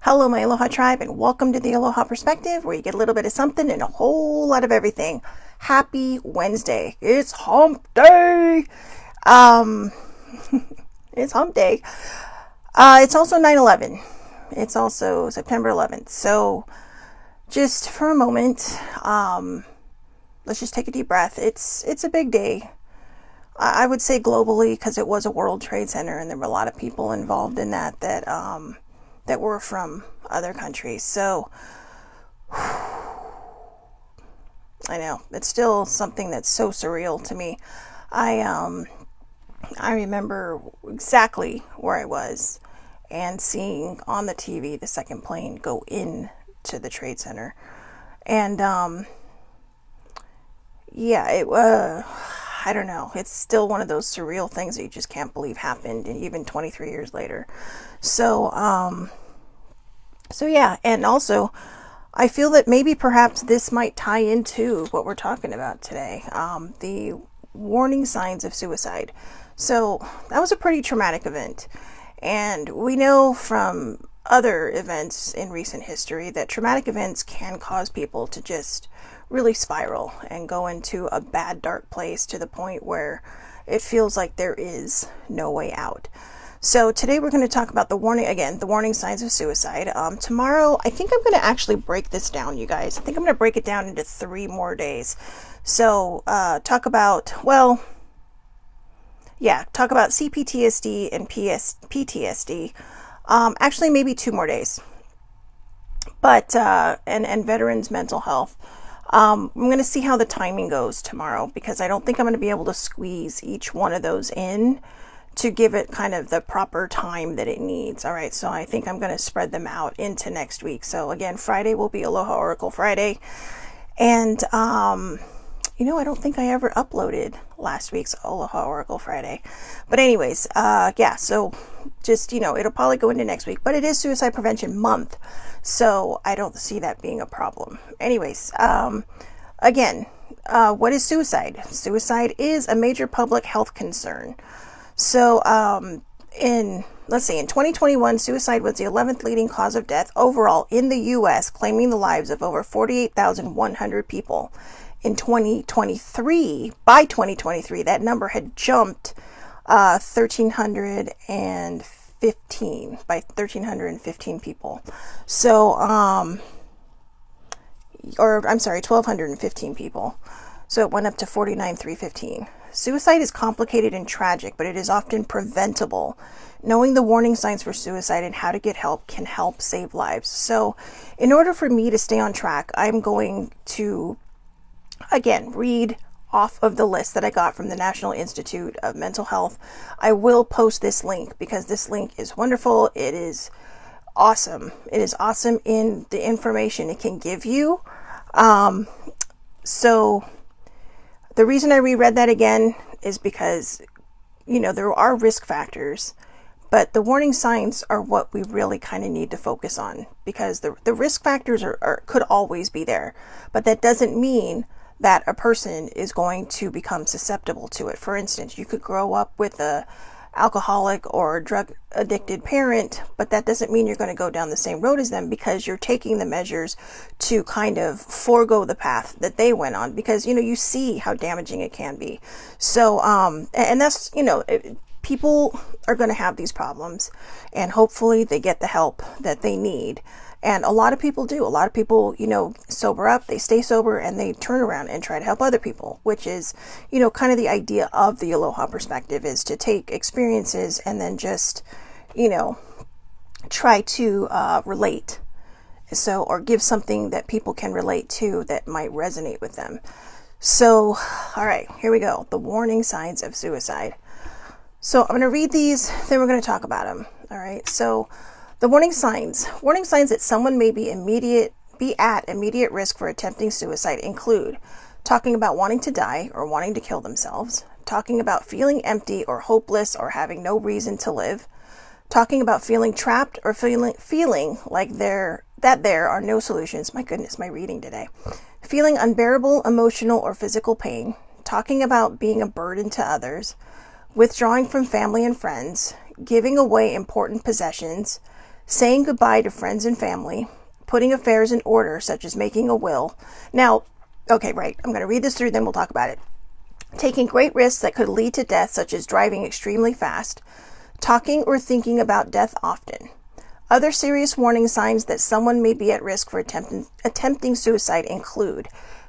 Hello, my Aloha tribe, and welcome to the Aloha Perspective, where you get a little bit of something and a whole lot of everything. Happy Wednesday. It's hump day. Um, it's hump day. It's also 9/11. It's also September 11th. So just for a moment, let's just take a deep breath. It's a big day. I would say globally, because it was a World Trade Center and there were a lot of people involved in that were from other countries. So I know it's still something that's so surreal to me. I remember exactly where I was and seeing on the TV the second plane go in to the Trade Center. And yeah, I don't know. It's still one of those surreal things that you just can't believe happened, and even 23 years later. So, so yeah, and also, I feel that maybe perhaps this might tie into what we're talking about today, the warning signs of suicide. So that was a pretty traumatic event, and we know from other events in recent history that traumatic events can cause people to just really spiral and go into a bad, dark place to the point where it feels like there is no way out. So today we're going to talk about the warning signs of suicide. Tomorrow, I think I'm going to actually break this down, you guys. I think I'm going to break it down into 3 more days. So talk about CPTSD and PTSD. Actually, maybe 2 more days. But and veterans' mental health. I'm going to see how the timing goes tomorrow, because I don't think I'm going to be able to squeeze each one of those in to give it kind of the proper time that it needs. All right, so I think I'm going to spread them out into next week. So again, Friday will be Aloha Oracle Friday. And, I don't think I ever uploaded last week's Aloha Oracle Friday. But anyways, so just, it'll probably go into next week. But it is Suicide Prevention Month, so I don't see that being a problem. Anyways, what is suicide? Suicide is a major public health concern. So in 2021, suicide was the 11th leading cause of death overall in the U.S., claiming the lives of over 48,100 people. In 2023, by 2023, that number had jumped 1,315 people. So, 1,215 people. So it went up to 49,315. Suicide is complicated and tragic, but it is often preventable. Knowing the warning signs for suicide and how to get help can help save lives. So in order for me to stay on track, I'm going to, again, read off of the list that I got from the National Institute of Mental Health. I will post this link because this link is wonderful. It is awesome. It is awesome in the information it can give you. So the reason I reread that again is because, there are risk factors, but the warning signs are what we really kind of need to focus on, because the risk factors could always be there, but that doesn't mean that a person is going to become susceptible to it. For instance, you could grow up with a alcoholic or drug addicted parent, but that doesn't mean you're going to go down the same road as them, because you're taking the measures to kind of forego the path that they went on, because you see how damaging it can be. So and that's, people are going to have these problems, and hopefully they get the help that they need. And a lot of people do. A lot of people, sober up, they stay sober, and they turn around and try to help other people, which is, kind of the idea of the Aloha Perspective, is to take experiences and then just, try to relate. So, or give something that people can relate to that might resonate with them. So, all right, here we go. The warning signs of suicide. So I'm going to read these, then we're going to talk about them. All right. So the warning signs that someone may be at immediate risk for attempting suicide include talking about wanting to die or wanting to kill themselves, talking about feeling empty or hopeless or having no reason to live, talking about feeling trapped or feeling like there are no solutions. My goodness, my reading today. Feeling unbearable emotional or physical pain, talking about being a burden to others, withdrawing from family and friends, giving away important possessions, saying goodbye to friends and family, putting affairs in order, such as making a will. Now, okay, right, I'm going to read this through, then we'll talk about it. Taking great risks that could lead to death, such as driving extremely fast, talking or thinking about death often. Other serious warning signs that someone may be at risk for attempting suicide include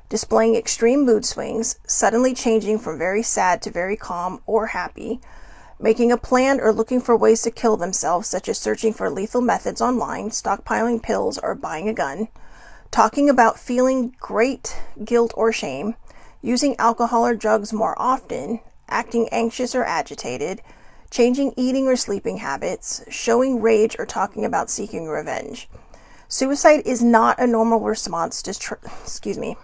displaying extreme mood swings, suddenly changing from very sad to very calm or happy, making a plan or looking for ways to kill themselves, such as searching for lethal methods online, stockpiling pills, or buying a gun, talking about feeling great guilt or shame, using alcohol or drugs more often, acting anxious or agitated, changing eating or sleeping habits, showing rage, or talking about seeking revenge. Suicide is not a normal response to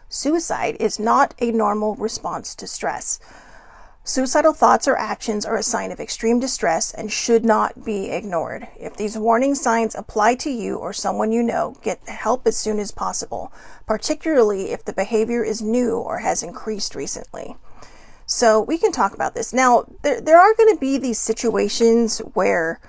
Suicide is not a normal response to stress. Suicidal thoughts or actions are a sign of extreme distress and should not be ignored. If these warning signs apply to you or someone you know, get help as soon as possible, particularly if the behavior is new or has increased recently. So we can talk about this. Now, there are going to be these situations where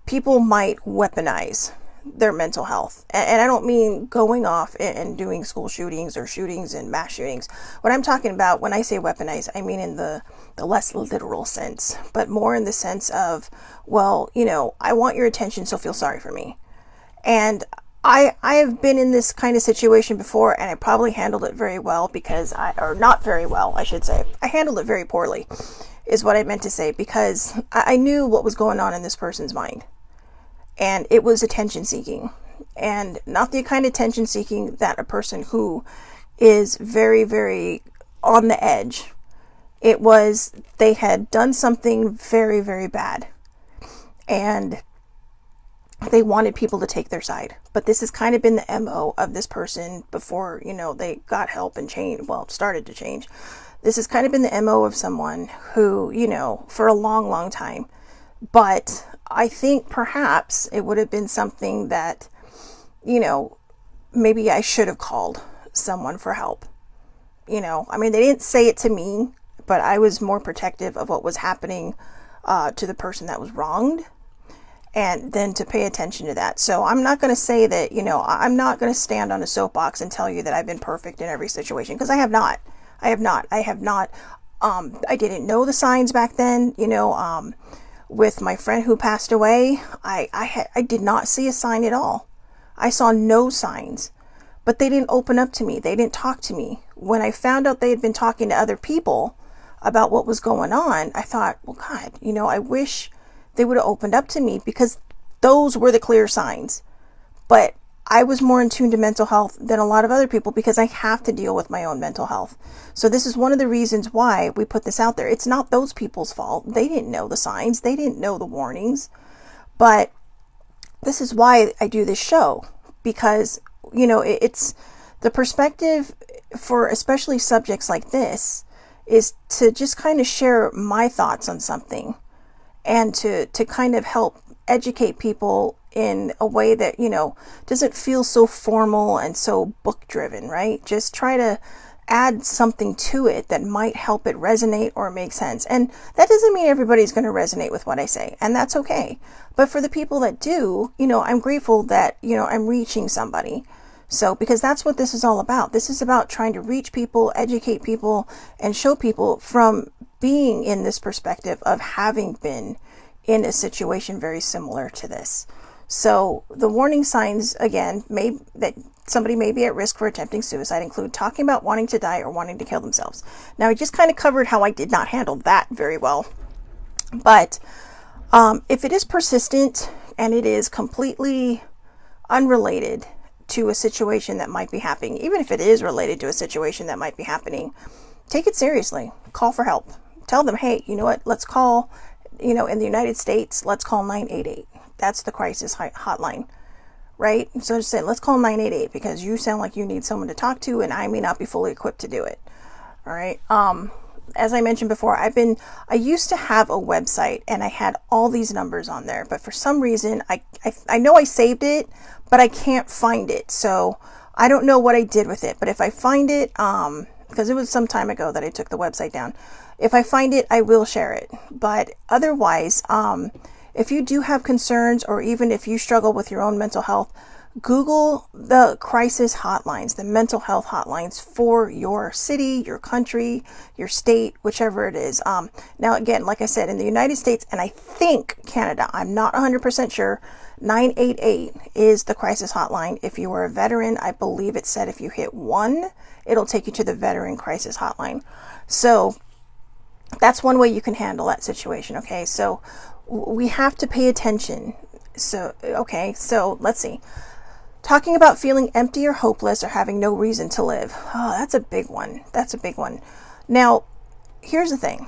people might weaponize their mental health. And I don't mean going off and doing school shootings or shootings and mass shootings. What I'm talking about when I say weaponize, I mean in the less literal sense, but more in the sense of, well, I want your attention, so feel sorry for me. And I have been in this kind of situation before, and I probably handled it very well or not very well, I should say. I handled it very poorly, is what I meant to say, because I knew what was going on in this person's mind. And it was attention seeking, and not the kind of attention seeking that a person who is very, very on the edge. It was, they had done something very, very bad, and they wanted people to take their side. But this has kind of been the MO of this person before, they got help and started to change. This has kind of been the MO of someone who, for a long, long time. But I think perhaps it would have been something that, maybe I should have called someone for help. They didn't say it to me, but I was more protective of what was happening to the person that was wronged, and then to pay attention to that. So I'm not going to say that, I'm not going to stand on a soapbox and tell you that I've been perfect in every situation, because I have not. I didn't know the signs back then, with my friend who passed away, I did not see a sign at all. I saw no signs, but they didn't open up to me. They didn't talk to me. When I found out they had been talking to other people about what was going on, I thought, well, God, I wish they would have opened up to me, because those were the clear signs. But I was more in tune to mental health than a lot of other people, because I have to deal with my own mental health. So this is one of the reasons why we put this out there. It's not those people's fault. They didn't know the signs. They didn't know the warnings. But this is why I do this show, because, it's the perspective for especially subjects like this is to just kind of share my thoughts on something, and to kind of help educate people in a way that, doesn't feel so formal and so book driven, right? Just try to add something to it that might help it resonate or make sense. And that doesn't mean everybody's going to resonate with what I say, and that's okay. But for the people that do, I'm grateful that, I'm reaching somebody. So, because that's what this is all about. This is about trying to reach people, educate people, and show people from being in this perspective of having been in a situation very similar to this. So the warning signs, again, that somebody may be at risk for attempting suicide include talking about wanting to die or wanting to kill themselves. Now, I just kind of covered how I did not handle that very well. But if it is persistent and it is completely unrelated to a situation that might be happening, even if it is related to a situation that might be happening, take it seriously. Call for help. Tell them, hey, you know what? Let's call, in the United States, let's call 988. That's the crisis hotline, right? So just say, let's call 988 because you sound like you need someone to talk to, and I may not be fully equipped to do it. All right. As I mentioned before, I used to have a website and I had all these numbers on there, but for some reason, I know I saved it, but I can't find it. So I don't know what I did with it, but if I find it, because it was some time ago that I took the website down, if I find it, I will share it. But otherwise, if you do have concerns, or even if you struggle with your own mental health, Google the crisis hotlines, the mental health hotlines for your city, your country, your state, whichever it is. Now, again, like I said, in the United States, and I think Canada, I'm not 100% sure, 988 is the crisis hotline. If you are a veteran, I believe it said if you hit 1, it'll take you to the veteran crisis hotline. So that's one way you can handle that situation. Okay, so we have to pay attention. So let's see. Talking about feeling empty or hopeless or having no reason to live. Oh, that's a big one. That's a big one. Now, here's the thing.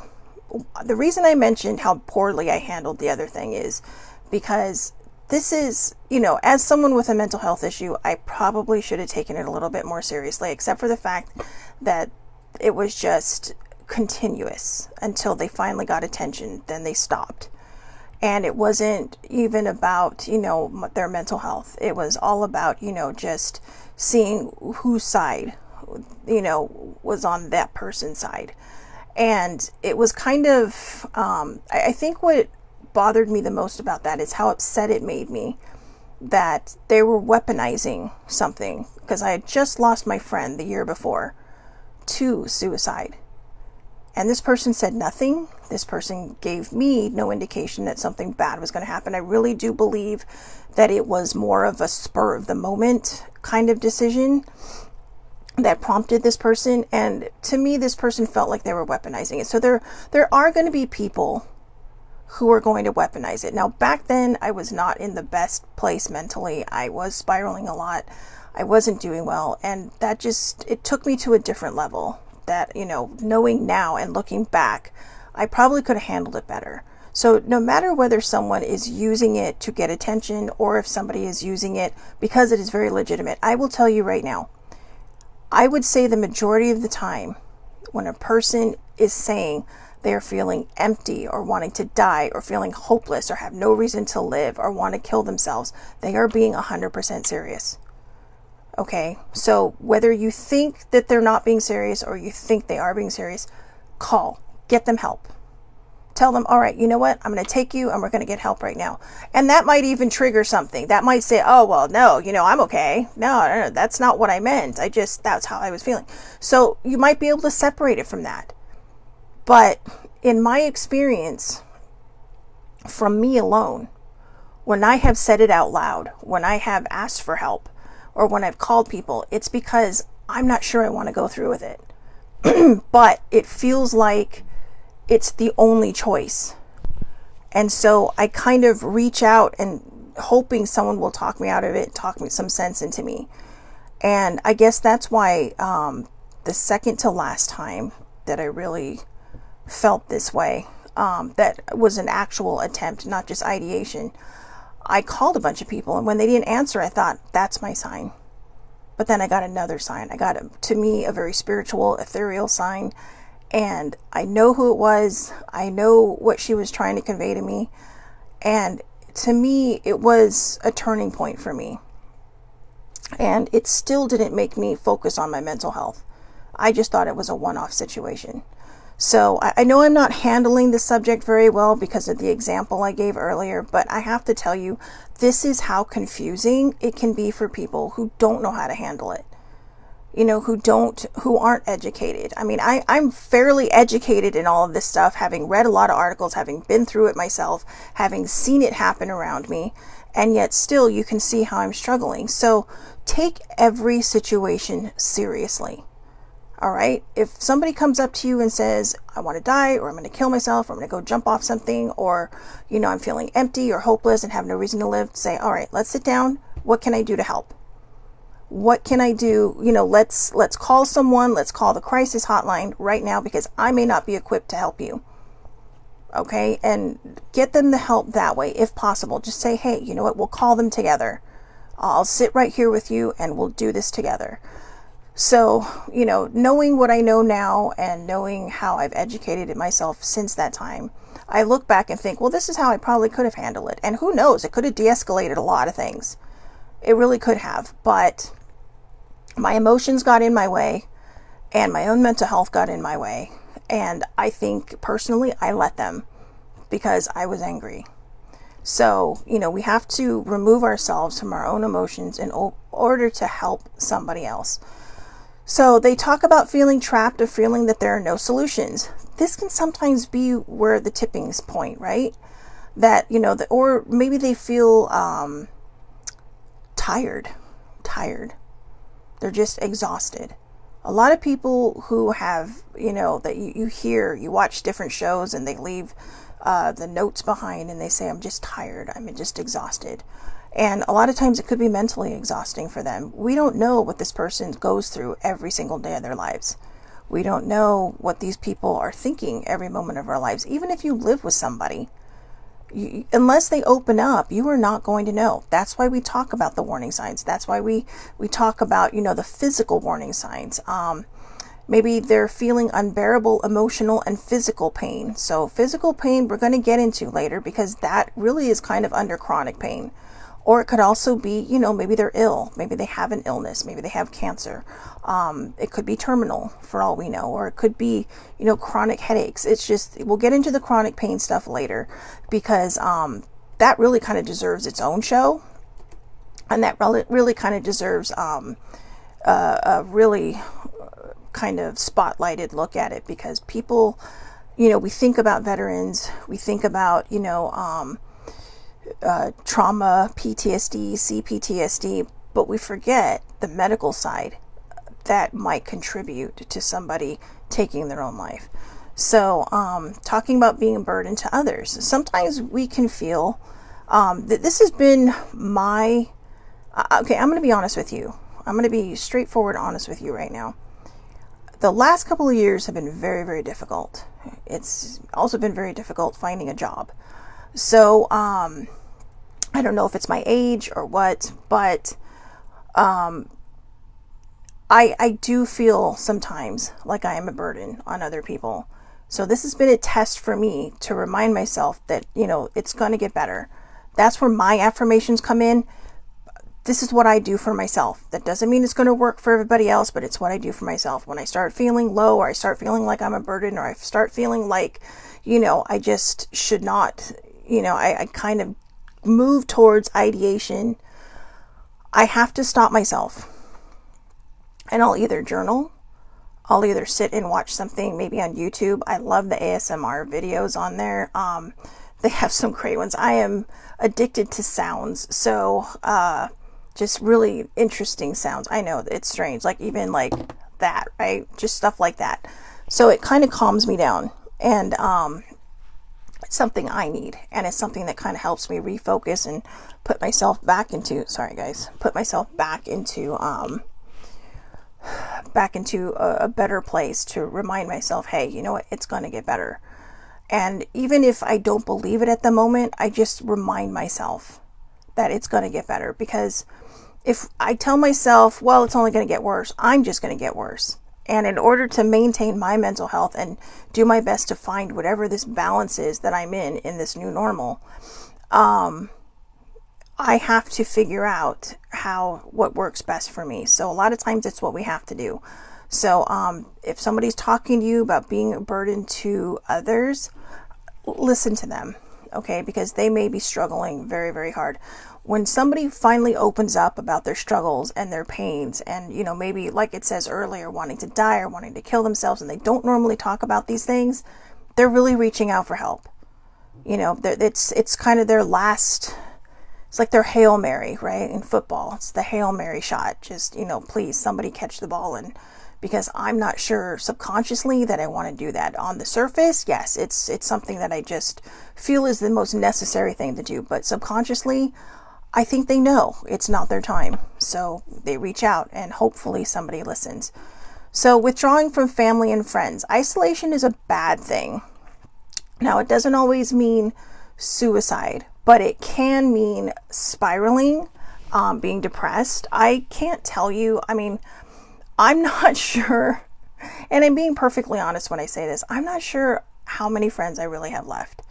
The reason I mentioned how poorly I handled the other thing is because this is, as someone with a mental health issue, I probably should have taken it a little bit more seriously, except for the fact that it was just continuous until they finally got attention. Then they stopped. And it wasn't even about, their mental health. It was all about, just seeing whose side, was on that person's side. And it was kind of, I think what bothered me the most about that is how upset it made me that they were weaponizing something. Because I had just lost my friend the year before to suicide. And this person said nothing. This person gave me no indication that something bad was going to happen. I really do believe that it was more of a spur of the moment kind of decision that prompted this person. And to me, this person felt like they were weaponizing it. So there are going to be people who are going to weaponize it. Now, back then, I was not in the best place mentally. I was spiraling a lot. I wasn't doing well. And that it took me to a different level. That, knowing now and looking back, I probably could have handled it better. So no matter whether someone is using it to get attention or if somebody is using it because it is very legitimate, I will tell you right now, I would say the majority of the time when a person is saying they're feeling empty or wanting to die or feeling hopeless or have no reason to live or want to kill themselves, they are being 100% serious. Okay, so whether you think that they're not being serious or you think they are being serious, get them help. Tell them, all right, you know what? I'm going to take you and we're going to get help right now. And that might even trigger something. That might say, oh, well, no, I'm okay. No, that's not what I meant. That's how I was feeling. So you might be able to separate it from that. But in my experience, from me alone, when I have said it out loud, when I have asked for help, or when I've called people, it's because I'm not sure I want to go through with it. But it feels like it's the only choice. And so I kind of reach out and hoping someone will talk me out of it, talk me some sense into me. And I guess that's why the second to last time that I really felt this way, that was an actual attempt, not just ideation, I called a bunch of people, and when they didn't answer, I thought, that's my sign. But then I got another sign. I got, to me, a very spiritual, ethereal sign, and I know who it was. I know what she was trying to convey to me, and to me, it was a turning point for me. And it still didn't make me focus on my mental health. I just thought it was a one-off situation. So I know I'm not handling the subject very well because of the example I gave earlier, but I have to tell you, this is how confusing it can be for people who don't know how to handle it. Who aren't educated. I mean, I'm fairly educated in all of this stuff, having read a lot of articles, having been through it myself, having seen it happen around me, and yet still you can see how I'm struggling. So take every situation seriously. All right. If somebody comes up to you and says, I want to die, or I'm going to kill myself, or I'm going to go jump off something, or, I'm feeling empty or hopeless and have no reason to live, say, all right, let's sit down. What can I do to help? What can I do? Let's call someone. Let's call the crisis hotline right now because I may not be equipped to help you. Okay. And get them the help that way, if possible. Just say, hey, you know what? We'll call them together. I'll sit right here with you and we'll do this together. So, knowing what I know now and knowing how I've educated myself since that time, I look back and think, well, this is how I probably could have handled it. And who knows, it could have de-escalated a lot of things. It really could have. But my emotions got in my way and my own mental health got in my way. And I think personally, I let them because I was angry. So, we have to remove ourselves from our own emotions in order to help somebody else. So they talk about feeling trapped or feeling that there are no solutions. This can sometimes be where the tipping point, right? That, or maybe they feel tired. They're just exhausted. A lot of people who have, that you watch different shows and they leave the notes behind and they say, I'm just tired. I'm just exhausted. And a lot of times it could be mentally exhausting for them. We don't know what this person goes through every single day of their lives. We don't know what these people are thinking every moment of our lives. Even if you live with somebody, unless they open up, you are not going to know. That's why we talk about the warning signs. That's why we talk about, the physical warning signs. Maybe they're feeling unbearable emotional and physical pain. So physical pain we're going to get into later, because that really is kind of under chronic pain. Or it could also be, maybe they're ill. Maybe they have an illness. Maybe they have cancer. It could be terminal for all we know. Or it could be, chronic headaches. It's just, we'll get into the chronic pain stuff later, because that really kind of deserves its own show. And that really kind of deserves a really kind of spotlighted look at it, because people, we think about veterans. We think about, trauma, PTSD, CPTSD, but we forget the medical side that might contribute to somebody taking their own life. So, talking about being a burden to others, sometimes we can feel that this has been my, okay, I'm going to be honest with you. I'm going to be straightforward honest with you right now. The last couple of years have been very, very difficult. It's also been very difficult finding a job. So, I don't know if it's my age or what, but I do feel sometimes like I am a burden on other people. So this has been a test for me to remind myself that, it's going to get better. That's where my affirmations come in. This is what I do for myself. That doesn't mean it's going to work for everybody else, but it's what I do for myself. When I start feeling low, or I start feeling like I'm a burden, or I start feeling like, I just should not, I kind of move towards ideation, I have to stop myself. And I'll either journal, I'll either sit and watch something maybe on YouTube. I love the ASMR videos on there. They have some great ones. I am addicted to sounds. So, just really interesting sounds. I know it's strange, like even like that, right? Just stuff like that. So it kind of calms me down, and it's something I need, and it's something that kind of helps me refocus and put myself back into, back into a better place, to remind myself, hey, you know what? It's going to get better. And even if I don't believe it at the moment, I just remind myself that it's going to get better, because if I tell myself, well, it's only going to get worse, I'm just going to get worse. And in order to maintain my mental health and do my best to find whatever this balance is that I'm in this new normal, I have to figure out what works best for me. So a lot of times it's what we have to do. So if somebody's talking to you about being a burden to others, listen to them, okay? Because they may be struggling very, very hard. When somebody finally opens up about their struggles and their pains, and, maybe like it says earlier, wanting to die or wanting to kill themselves, and they don't normally talk about these things, they're really reaching out for help. It's kind of their last, it's like their Hail Mary, right? In football, it's the Hail Mary shot. Just, please, somebody catch the ball. And because I'm not sure subconsciously that I want to do that. On the surface, yes, it's something that I just feel is the most necessary thing to do. But subconsciously, I think they know it's not their time. So they reach out, and hopefully somebody listens. So withdrawing from family and friends. Isolation is a bad thing. Now, it doesn't always mean suicide, but it can mean spiraling, being depressed. I can't tell you. I mean, I'm not sure, and I'm being perfectly honest when I say this, I'm not sure how many friends I really have left,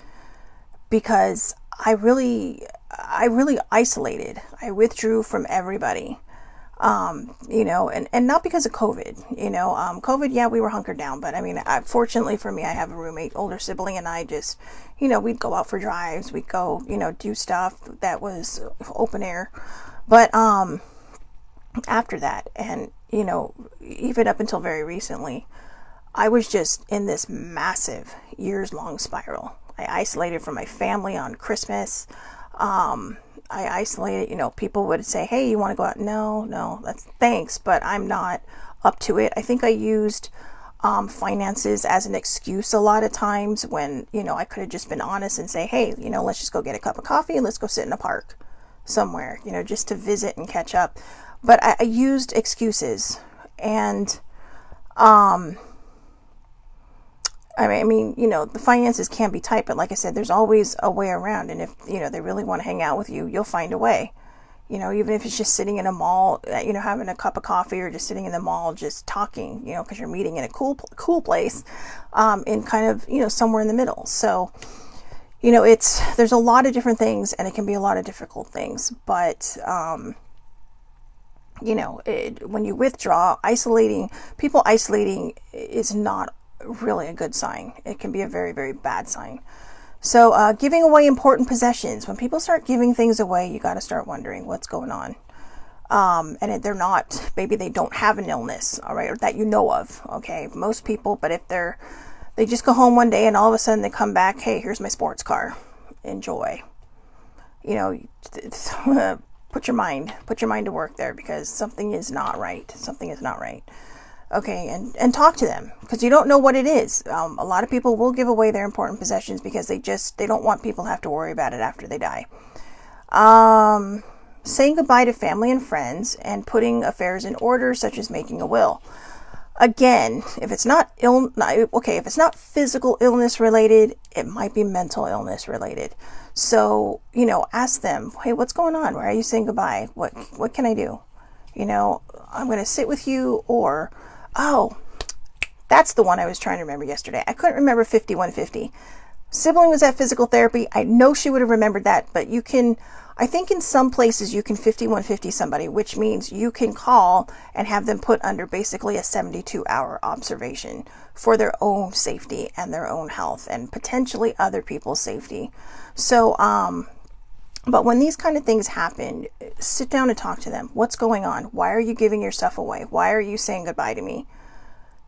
because I really isolated. I withdrew from everybody. You know, and not because of COVID, you know, COVID, yeah, we were hunkered down, but I mean, fortunately for me, I have a roommate, older sibling, and I just, you know, we'd go out for drives, we'd go, you know, do stuff that was open air. But, after that, and, you know, even up until very recently, I was just in this massive years long spiral. I isolated from my family on Christmas. I isolated, you know, people would say, hey, you want to go out? No, that's thanks, but I'm not up to it. I think I used finances as an excuse a lot of times when, you know, I could have just been honest and say, hey, you know, let's just go get a cup of coffee and let's go sit in a park somewhere, you know, just to visit and catch up. But I used excuses, and I mean, you know, the finances can be tight, but like I said, there's always a way around. And if, you know, they really want to hang out with you, you'll find a way. You know, even if it's just sitting in a mall, you know, having a cup of coffee, or just sitting in the mall, just talking, you know, because you're meeting in a cool place, in kind of, you know, somewhere in the middle. So, you know, there's a lot of different things, and it can be a lot of difficult things, but, you know, when you withdraw, isolating is not really a good sign. It can be a very, very bad sign. So giving away important possessions. When people start giving things away, you got to start wondering what's going on. And they're not, maybe they don't have an illness, all right, or that you know of. Okay, most people, but if they just go home one day and all of a sudden they come back, hey, here's my sports car, enjoy. You know, put your mind to work there, because something is not right. Okay, and talk to them, because you don't know what it is. A lot of people will give away their important possessions because they don't want people to have to worry about it after they die. Saying goodbye to family and friends, and putting affairs in order, such as making a will. Again, if it's not if it's not physical illness related, it might be mental illness related. So, you know, ask them, hey, what's going on? Why are you saying goodbye? What can I do? You know, I'm going to sit with you, or, oh, that's the one I was trying to remember yesterday. I couldn't remember 5150. Sibling was at physical therapy. I know she would have remembered that, but you can, I think in some places you can 5150 somebody, which means you can call and have them put under basically a 72-hour observation for their own safety and their own health, and potentially other people's safety. So, but when these kind of things happen, sit down and talk to them. What's going on? Why are you giving your stuff away? Why are you saying goodbye to me?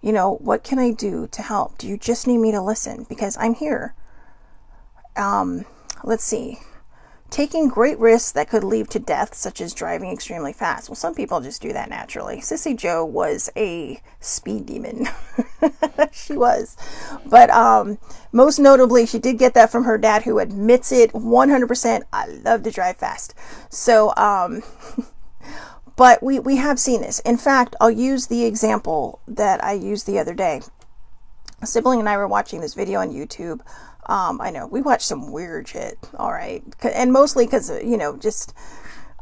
You know, what can I do to help? Do you just need me to listen? Because I'm here. Let's see. Taking great risks that could lead to death, such as driving extremely fast. Well, some people just do that naturally. Sissy Joe was a speed demon. She was. But most notably, she did get that from her dad, who admits it 100%. I love to drive fast. So, but we have seen this. In fact, I'll use the example that I used the other day. A sibling and I were watching this video on YouTube. I know we watch some weird shit, all right, and mostly because, you know, just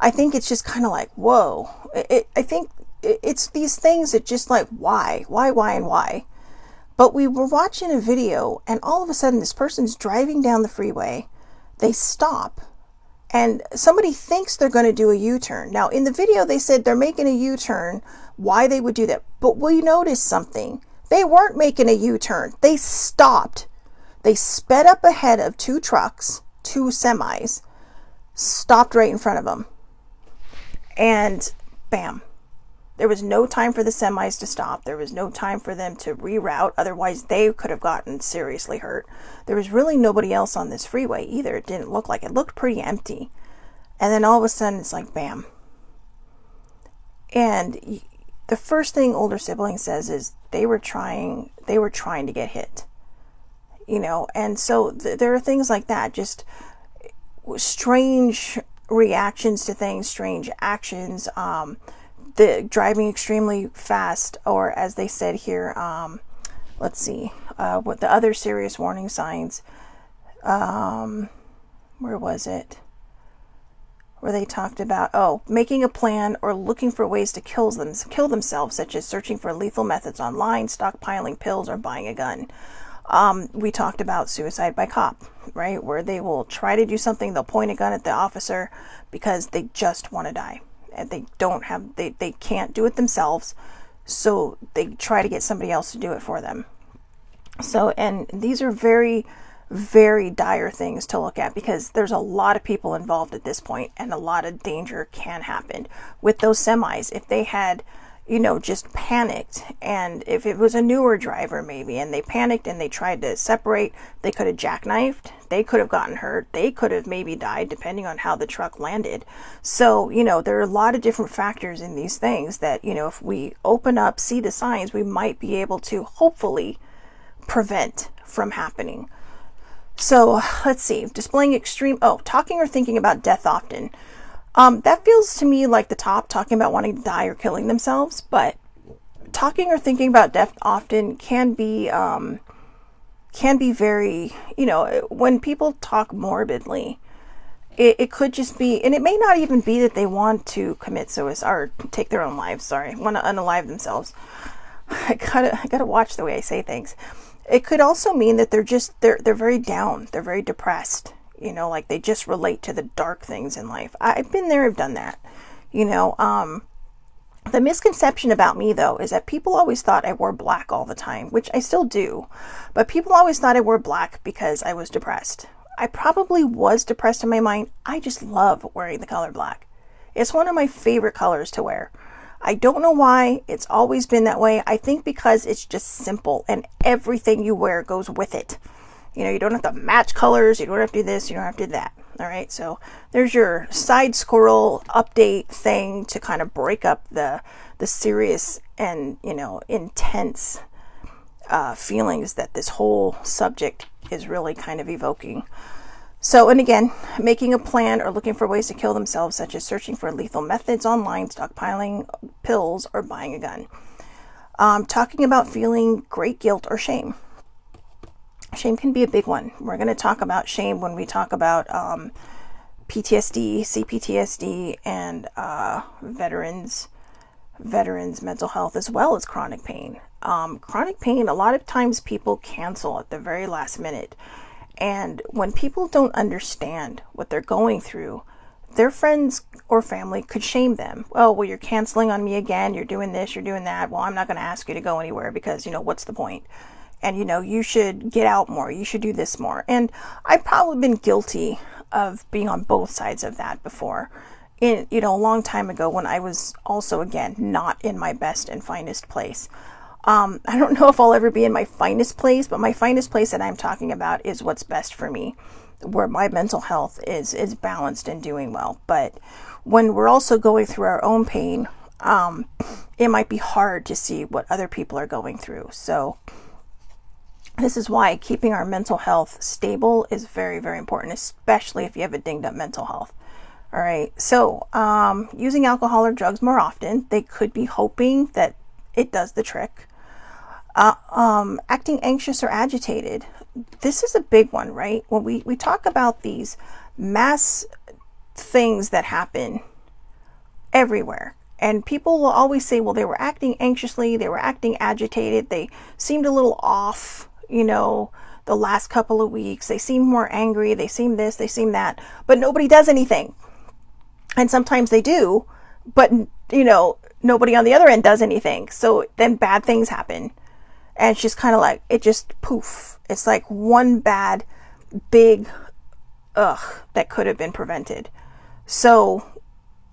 I think it's just kind of like, whoa. I think it's these things that just like, why, and why. But we were watching a video, and all of a sudden this person's driving down the freeway. They stop, and somebody thinks they're going to do a U-turn. Now in the video they said they're making a U-turn. Why they would do that? But we noticed something. They weren't making a U-turn. They stopped. They sped up ahead of two semis, stopped right in front of them, and bam. There was no time for the semis to stop. There was no time for them to reroute. Otherwise, they could have gotten seriously hurt. There was really nobody else on this freeway either. It didn't look like it. It looked pretty empty. And then all of a sudden, it's like, bam. And the first thing older sibling says is they were trying to get hit. You know, and so there are things like that, just strange reactions to things, strange actions, the driving extremely fast, or as they said here, let's see, what the other serious warning signs, where was it? Where they talked about, making a plan or looking for ways to kill themselves, such as searching for lethal methods online, stockpiling pills, or buying a gun. We talked about suicide by cop, right? Where they will try to do something, they'll point a gun at the officer because they just want to die. and they can't do it themselves, so they try to get somebody else to do it for them. So, and these are very, very dire things to look at, because there's a lot of people involved at this point, and a lot of danger can happen with those semis. If they had, just panicked, and if it was a newer driver maybe, and they panicked and they tried to separate, they could have jackknifed, they could have gotten hurt, they could have maybe died, depending on how the truck landed. So, there are a lot of different factors in these things that, if we open up, see the signs, we might be able to hopefully prevent from happening. So let's see, displaying extreme, talking or thinking about death often. That feels to me like the top, talking about wanting to die or killing themselves, but talking or thinking about death often can be very, when people talk morbidly, it could just be, and it may not even be that they want to commit suicide or take their own lives, want to unalive themselves. I gotta watch the way I say things. It could also mean that they're very down, they're very depressed, like they just relate to the dark things in life. I've been there, I've done that. The misconception about me, though, is that people always thought I wore black all the time, which I still do, but people always thought I wore black because I was depressed. I probably was depressed in my mind. I just love wearing the color black. It's one of my favorite colors to wear. I don't know why. It's always been that way. I think because it's just simple, and everything you wear goes with it. You don't have to match colors. You don't have to do this. You don't have to do that. All right. So there's your side squirrel update thing to kind of break up the serious and, intense feelings that this whole subject is really kind of evoking. So, and again, making a plan or looking for ways to kill themselves, such as searching for lethal methods online, stockpiling pills, or buying a gun. Talking about feeling great guilt or shame. Shame can be a big one. We're going to talk about shame when we talk about PTSD, CPTSD, and veterans mental health, as well as chronic pain. Chronic pain, a lot of times people cancel at the very last minute. And when people don't understand what they're going through, their friends or family could shame them. Oh, well, you're canceling on me again. You're doing this, you're doing that. Well, I'm not going to ask you to go anywhere because, what's the point? And, you should get out more. You should do this more. And I've probably been guilty of being on both sides of that before. A long time ago, when I was also, again, not in my best and finest place. I don't know if I'll ever be in my finest place, but my finest place that I'm talking about is what's best for me, where my mental health is balanced and doing well. But when we're also going through our own pain, it might be hard to see what other people are going through. So this is why keeping our mental health stable is very, very important, especially if you have a dinged up mental health. All right. So using alcohol or drugs more often, they could be hoping that it does the trick. Acting anxious or agitated. This is a big one, right? When we talk about these mass things that happen everywhere, and people will always say, well, they were acting anxiously, they were acting agitated, they seemed a little off, the last couple of weeks, they seemed more angry, they seemed this, they seemed that, but nobody does anything. And sometimes they do, but, nobody on the other end does anything. So then bad things happen. And it's just kind of like, it just poof. It's like one bad, big that could have been prevented. So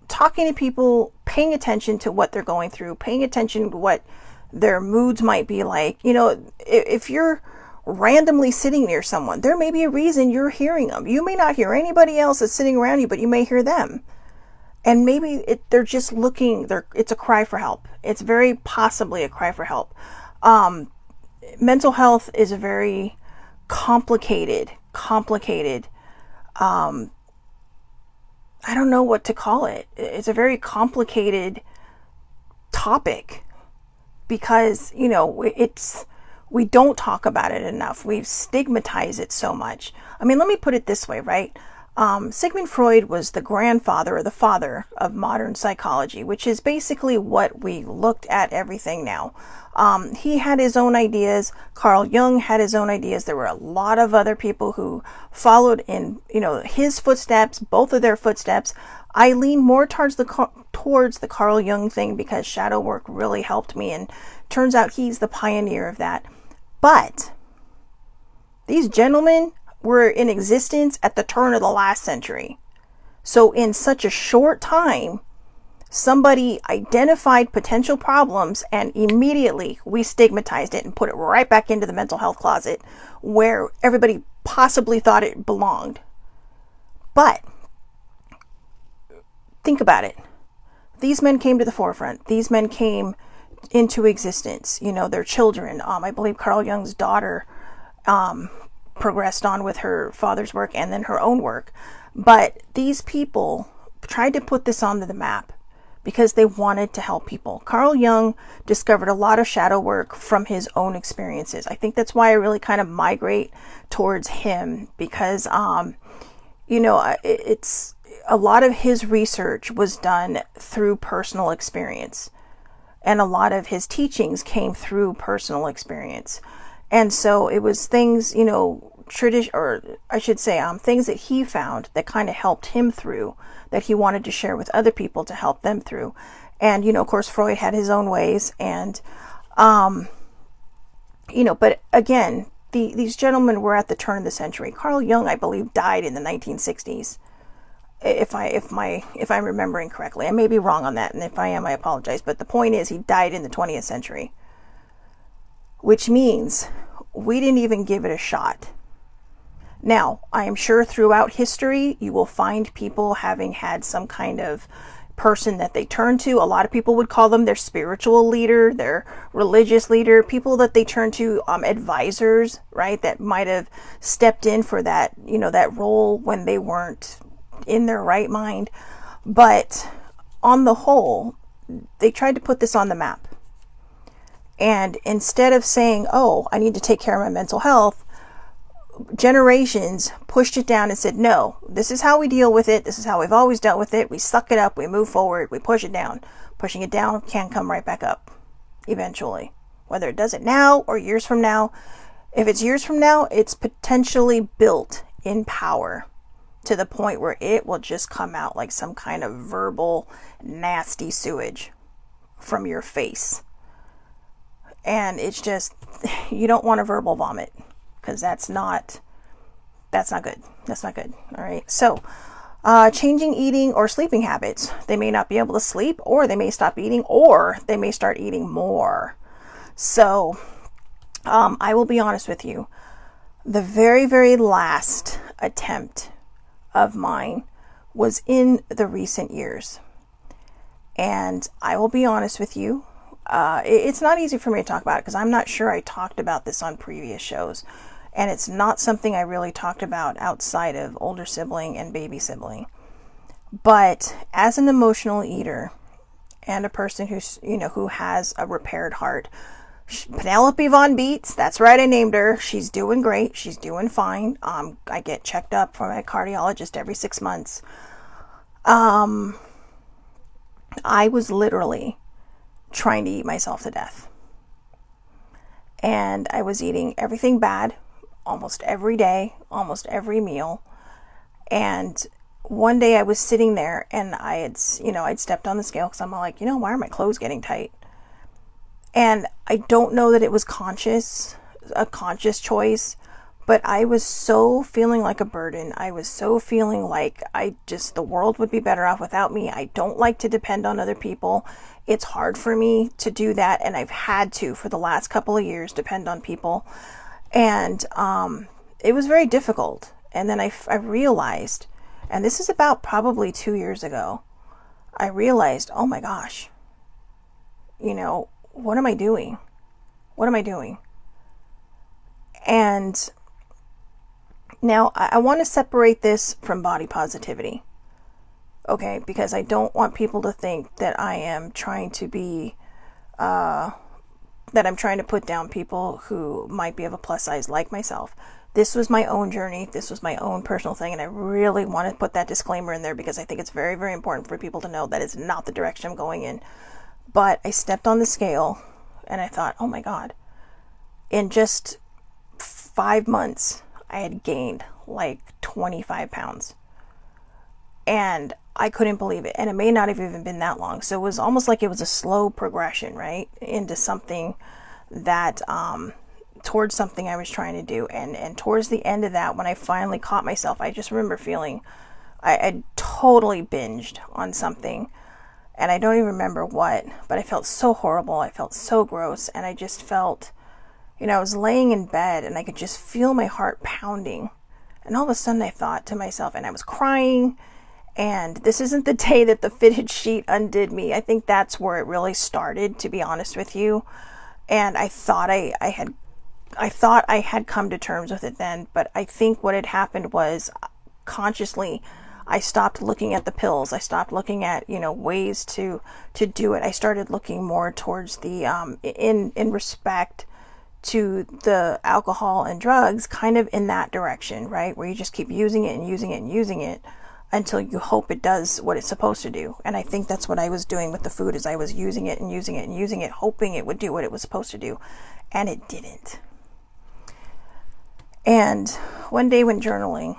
talking to people, paying attention to what they're going through, paying attention to what their moods might be like. If you're randomly sitting near someone, there may be a reason you're hearing them. You may not hear anybody else that's sitting around you, but you may hear them. And maybe they're just looking, it's a cry for help. It's very possibly a cry for help. Mental health is a very complicated, I don't know what to call it. It's a very complicated topic because, we don't talk about it enough. We stigmatize it so much. I mean, let me put it this way, right? Sigmund Freud was the grandfather or the father of modern psychology, which is basically what we looked at everything now. He had his own ideas. Carl Jung had his own ideas. There were a lot of other people who followed in, his footsteps, both of their footsteps. I lean more towards towards the Carl Jung thing because shadow work really helped me, and turns out he's the pioneer of that. But these gentlemen were in existence at the turn of the last century. So in such a short time, somebody identified potential problems and immediately we stigmatized it and put it right back into the mental health closet where everybody possibly thought it belonged. But think about it. These men came to the forefront. These men came into existence. You know, their children. I believe Carl Jung's daughter progressed on with her father's work and then her own work. But these people tried to put this onto the map because they wanted to help people. Carl Jung discovered a lot of shadow work from his own experiences. I think that's why I really kind of migrate towards him, because, you know, it's a lot of his research was done through personal experience, and a lot of his teachings came through personal experience. And so it was things, you know, things that he found that kind of helped him through, that he wanted to share with other people to help them through. And, you know, of course, Freud had his own ways. And, you know, but again, these gentlemen were at the turn of the century. Carl Jung, I believe, died in the 1960s. If I'm remembering correctly. I may be wrong on that. And if I am, I apologize. But the point is, he died in the 20th century, which means we didn't even give it a shot. Now, I am sure throughout history, you will find people having had some kind of person that they turn to. A lot of people would call them their spiritual leader, their religious leader, people that they turn to, advisors, right? That might have stepped in for that, you know, that role when they weren't in their right mind. But on the whole, they tried to put this on the map. And instead of saying, oh, I need to take care of my mental health, generations pushed it down and said, no, this is how we deal with it. This is how we've always dealt with it. We suck it up. We move forward. We push it down. Pushing it down can come right back up eventually, whether it does it now or years from now. If it's years from now, it's potentially built in power to the point where it will just come out like some kind of verbal nasty sewage from your face. And it's just, you don't want a verbal vomit, because that's not good. That's not good. All right. So, changing eating or sleeping habits. They may not be able to sleep, or they may stop eating, or they may start eating more. So, I will be honest with you. The very, very last attempt of mine was in the recent years. And I will be honest with you. It's not easy for me to talk about it because I'm not sure I talked about this on previous shows. And it's not something I really talked about outside of older sibling and baby sibling. But as an emotional eater and a person who has a repaired heart, Penelope Von Beets, that's right, I named her. She's doing great. She's doing fine. I get checked up from a cardiologist every 6 months. I was literally trying to eat myself to death. And I was eating everything bad almost every day, almost every meal. And one day I was sitting there and I'd stepped on the scale because I'm like, why are my clothes getting tight? And I don't know that it was a conscious choice, but I was so feeling like a burden. I was so feeling like the world would be better off without me. I don't like to depend on other people. It's hard for me to do that. And I've had to, for the last couple of years, depend on people. And it was very difficult. And then I realized, and this is about probably 2 years ago, I realized, oh my gosh, what am I doing? What am I doing? And now I want to separate this from body positivity. Okay, because I don't want people to think that I am trying to be, that I'm trying to put down people who might be of a plus size like myself. This was my own journey. This was my own personal thing. And I really want to put that disclaimer in there because I think it's very, very important for people to know that it's not the direction I'm going in. But I stepped on the scale and I thought, oh my God, in just 5 months, I had gained like 25 pounds. And I couldn't believe it. And it may not have even been that long. So it was almost like it was a slow progression, right? Into something that, towards something I was trying to do. And towards the end of that, when I finally caught myself, I just remember feeling I totally binged on something. And I don't even remember what, but I felt so horrible. I felt so gross. And I just felt, I was laying in bed and I could just feel my heart pounding. And all of a sudden I thought to myself, and I was crying, and this isn't the day that the fitted sheet undid me. I think that's where it really started, to be honest with you. And I thought I had come to terms with it then, but I think what had happened was consciously I stopped looking at the pills. I stopped looking at, ways to do it. I started looking more towards the, in respect to the alcohol and drugs, kind of in that direction, right? Where you just keep using it and using it and using it until you hope it does what it's supposed to do. And I think that's what I was doing with the food, is I was using it and using it and using it, hoping it would do what it was supposed to do. And it didn't. And one day when journaling,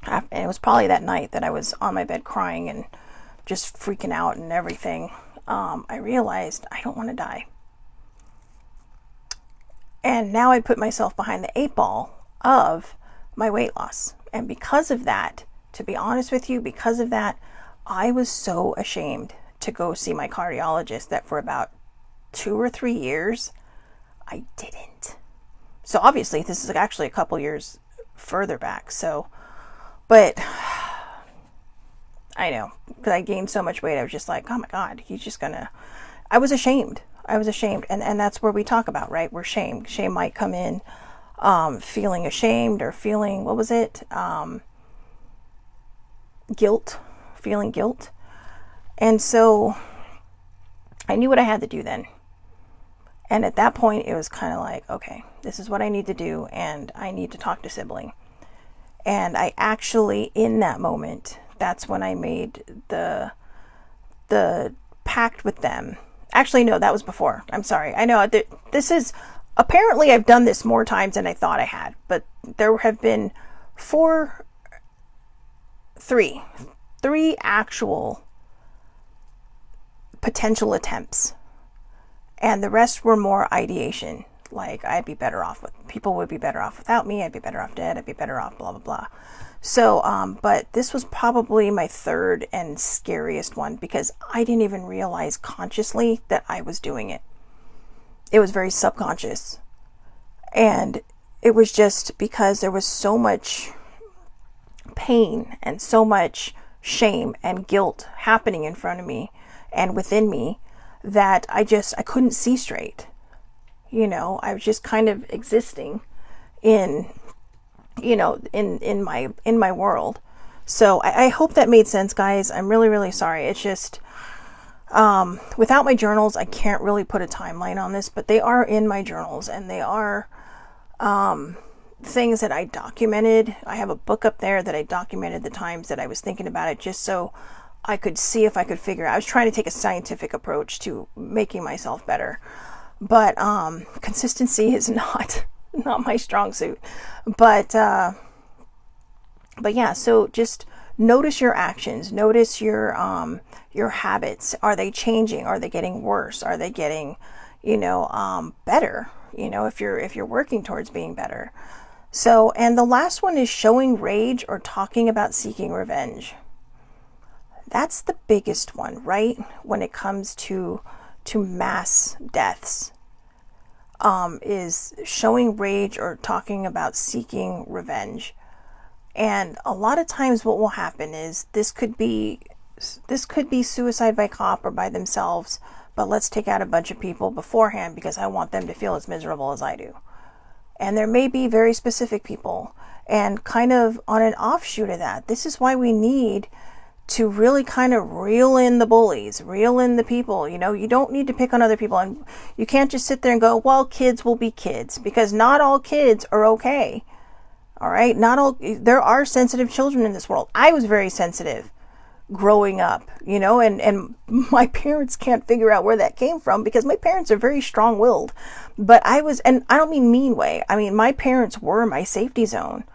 and it was probably that night that I was on my bed crying and just freaking out and everything, I realized I don't want to die. And now I put myself behind the 8 ball of my weight loss. And because of that, to be honest with you, because of that, I was so ashamed to go see my cardiologist that for about 2 or 3 years, I didn't. So obviously this is actually a couple years further back. So, but I know, because I gained so much weight, I was just like, oh my God, he's just gonna, I was ashamed. And that's where we talk about, right? We're shamed. Shame might come in, feeling ashamed or feeling, what was it? Guilt, feeling guilt. And so I knew what I had to do then. And at that point, it was kind of like, okay, this is what I need to do, and I need to talk to sibling. And I actually, in that moment, that's when I made the pact with them. Actually, no, that was before. I'm sorry. I know this is, apparently I've done this more times than I thought I had, but there have been three actual potential attempts. And the rest were more ideation. Like, people would be better off without me. I'd be better off dead. I'd be better off blah, blah, blah. So, but this was probably my third and scariest one, because I didn't even realize consciously that I was doing it. It was very subconscious. And it was just because there was so much pain and so much shame and guilt happening in front of me and within me that I couldn't see straight. I was just kind of existing in my world. So I hope that made sense, guys. I'm really, really sorry. It's just, without my journals, I can't really put a timeline on this, but they are in my journals, and they are, things that I documented. I have a book up there that I documented the times that I was thinking about it, just so I could see if I could figure out. I was trying to take a scientific approach to making myself better, but, consistency is not my strong suit. But yeah, so just notice your actions, notice your habits. Are they changing? Are they getting worse? Are they getting, better? If you're working towards being better. So, and the last one is showing rage or talking about seeking revenge. That's the biggest one, right? When it comes to mass deaths, is showing rage or talking about seeking revenge. And a lot of times what will happen is this could be suicide by cop or by themselves, but let's take out a bunch of people beforehand because I want them to feel as miserable as I do. And there may be very specific people, and kind of on an offshoot of that, this is why we need to really kind of reel in the bullies, reel in the people. You don't need to pick on other people, and you can't just sit there and go, well, kids will be kids, because not all kids are okay. All right. There are sensitive children in this world. I was very sensitive growing up, and my parents can't figure out where that came from, because my parents are very strong-willed, but and I don't mean mean way. I mean, my parents were my safety zone,